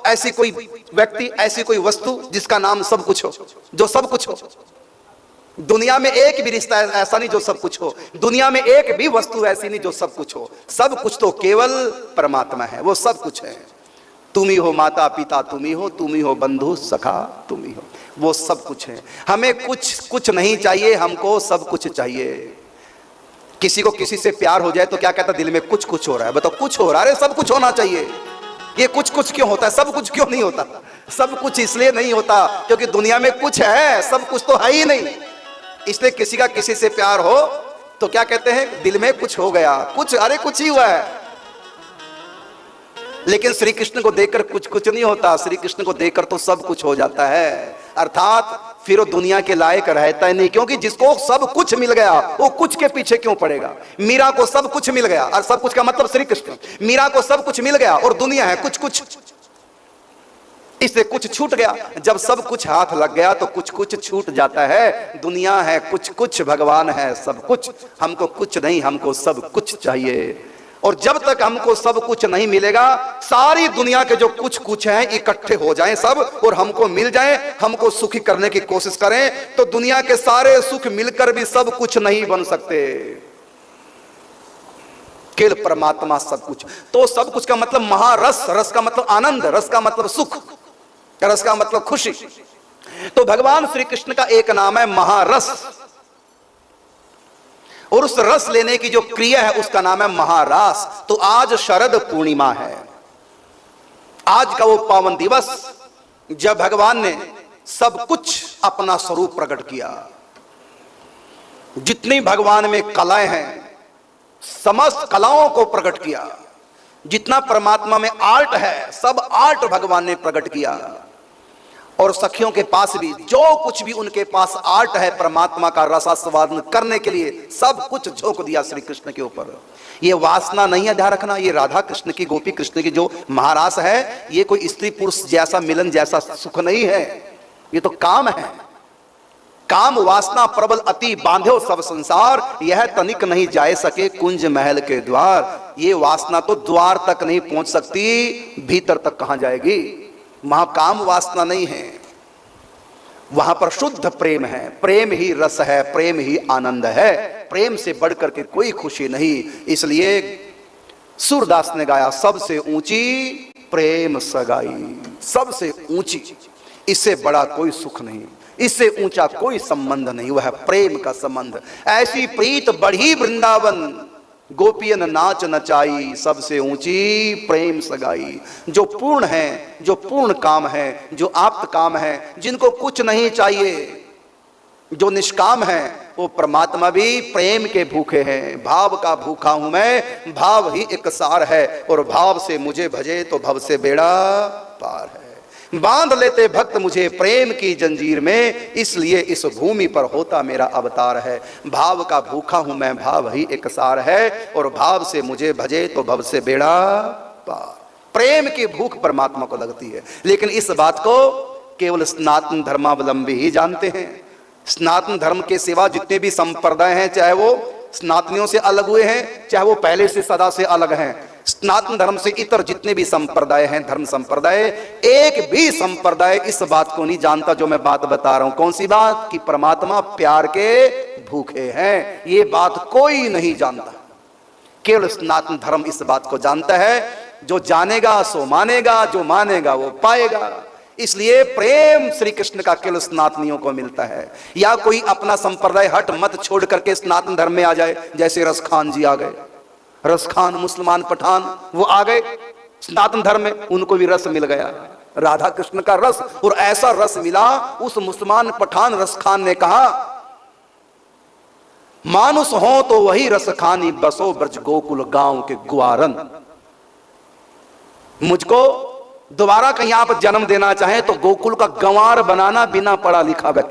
ऐसी कोई व्यक्ति, ऐसी कोई वस्तु जिसका नाम सब कुछ हो, जो सब कुछ हो। दुनिया में एक भी रिश्ता ऐसा नहीं जो सब कुछ हो, दुनिया में एक भी वस्तु ऐसी नहीं जो सब कुछ हो। सब कुछ तो केवल परमात्मा है, वो सब कुछ है। तुम ही हो माता पिता, तुम ही हो बंधु सखा, तुम ही हो, वो सब कुछ है। हमें कुछ नहीं चाहिए, हमको सब कुछ चाहिए। किसी को किसी से प्यार हो जाए तो क्या कहता, दिल में कुछ हो रहा है। बताओ, कुछ हो रहा है, सब कुछ होना चाहिए। ये कुछ क्यों होता है, सब कुछ क्यों नहीं होता? सब कुछ इसलिए नहीं होता क्योंकि दुनिया में कुछ है, सब कुछ तो है ही नहीं। इसलिए किसी का किसी से प्यार हो तो क्या कहते हैं, दिल में कुछ हो गया, अरे कुछ ही हुआ है। लेकिन श्री कृष्ण को देखकर कुछ नहीं होता, श्री कृष्ण को देखकर तो सब कुछ हो जाता है। अर्थात फिर वो दुनिया के लायक रहता ही नहीं, क्योंकि जिसको सब कुछ मिल गया वो कुछ के पीछे क्यों पड़ेगा। मीरा को सब कुछ मिल गया, और सब कुछ का मतलब श्री कृष्ण। मीरा को सब कुछ मिल गया और दुनिया है कुछ, इससे कुछ छूट गया। जब सब कुछ हाथ लग गया तो कुछ छूट जाता है। दुनिया है कुछ, भगवान है सब कुछ। हमको कुछ नहीं, हमको सब कुछ चाहिए। और जब तक हमको सब कुछ नहीं मिलेगा, सारी दुनिया के जो कुछ हैं इकट्ठे हो जाएं सब और हमको मिल जाएं, हमको सुखी करने की कोशिश करें, तो दुनिया के सारे सुख मिलकर भी सब कुछ नहीं बन सकते। केवल परमात्मा सब कुछ। तो सब कुछ का मतलब महारस, रस का मतलब आनंद, रस का मतलब सुख, रस का मतलब खुशी। तो भगवान श्री कृष्ण का एक नाम है महारस, और उस रस लेने की जो क्रिया है उसका नाम है महारास। तो आज शरद पूर्णिमा है, आज का वो पावन दिवस जब भगवान ने सब कुछ अपना स्वरूप प्रकट किया। जितनी भगवान में कलाएं हैं, समस्त कलाओं को प्रकट किया। जितना परमात्मा में आर्ट है, सब आर्ट भगवान ने प्रकट किया। और सखियों के पास भी जो कुछ भी उनके पास आर्ट है परमात्मा का रसास्वादन करने के लिए, सब कुछ झोंक दिया श्री कृष्ण के ऊपर। ये वासना नहीं है, ध्यान रखना। ये राधा कृष्ण की, गोपी कृष्ण की जो महारास है, ये कोई स्त्री पुरुष जैसा मिलन जैसा सुख नहीं है, ये तो काम है। काम वासना प्रबल अति बांध्यो सब संसार, यह तनिक नहीं जाए सके कुंज महल के द्वार। ये वासना तो द्वार तक नहीं पहुंच सकती, भीतर तक कहां जाएगी। वहां काम वासना नहीं है, वहां पर शुद्ध प्रेम है। प्रेम ही रस है, प्रेम ही आनंद है। प्रेम से बढ़कर के कोई खुशी नहीं। इसलिए सूरदास ने गाया, सबसे ऊंची प्रेम सगाई, सबसे ऊंची, इससे बड़ा कोई सुख नहीं, इससे ऊंचा कोई संबंध नहीं, वह प्रेम का संबंध। ऐसी प्रीत बढ़ी वृंदावन, गोपियन नाच नचाई, सबसे ऊंची प्रेम सगाई। जो पूर्ण है, जो पूर्ण काम है, जो आप्त काम है, जिनको कुछ नहीं चाहिए, जो निष्काम है, वो परमात्मा भी प्रेम के भूखे हैं। भाव का भूखा हूं मैं, भाव ही एक सार है, और भाव से मुझे भजे तो भव से बेड़ा पार है। बांध लेते भक्त मुझे प्रेम की जंजीर में, इसलिए इस भूमि पर होता मेरा अवतार है। भाव का भूखा हूं मैं, भाव ही एक सार है, और भाव से मुझे भजे तो भव से बेड़ा पार। प्रेम की भूख परमात्मा को लगती है। लेकिन इस बात को केवल सनातन धर्मावलंबी ही जानते हैं। सनातन धर्म के सिवा जितने भी संप्रदाय हैं, चाहे वो सनातनियों से अलग हुए हैं, चाहे वो पहले से सदा से अलग हैं, सनातन धर्म से इतर जितने भी संप्रदाय हैं, धर्म संप्रदाय, एक भी संप्रदाय इस बात को नहीं जानता जो मैं बात बता रहा हूं। कौन सी बात? कि परमात्मा प्यार के भूखे हैं। ये बात कोई नहीं जानता, केवल सनातन धर्म इस बात को जानता है। जो जानेगा सो मानेगा, जो मानेगा वो पाएगा। इसलिए प्रेम श्री कृष्ण का केवल सनातनियों को मिलता है। या कोई अपना संप्रदाय हट मत छोड़ करके सनातन धर्म में आ जाए, जैसे रस खान जी आ गए, रस खान मुसलमान पठान, वो आ गए सनातन धर्म में, उनको भी रस मिल गया, राधा कृष्ण का रस। और ऐसा रस मिला, उस मुसलमान पठान रस खान ने कहा, मानुष हो तो वही रस खानी, बसो ब्रज गोकुल गांव के ग्वारन। मुझको दोबारा कहीं आप जन्म देना चाहें तो गोकुल का गंवार बनाना, बिना पढ़ा लिखा व्यक्ति।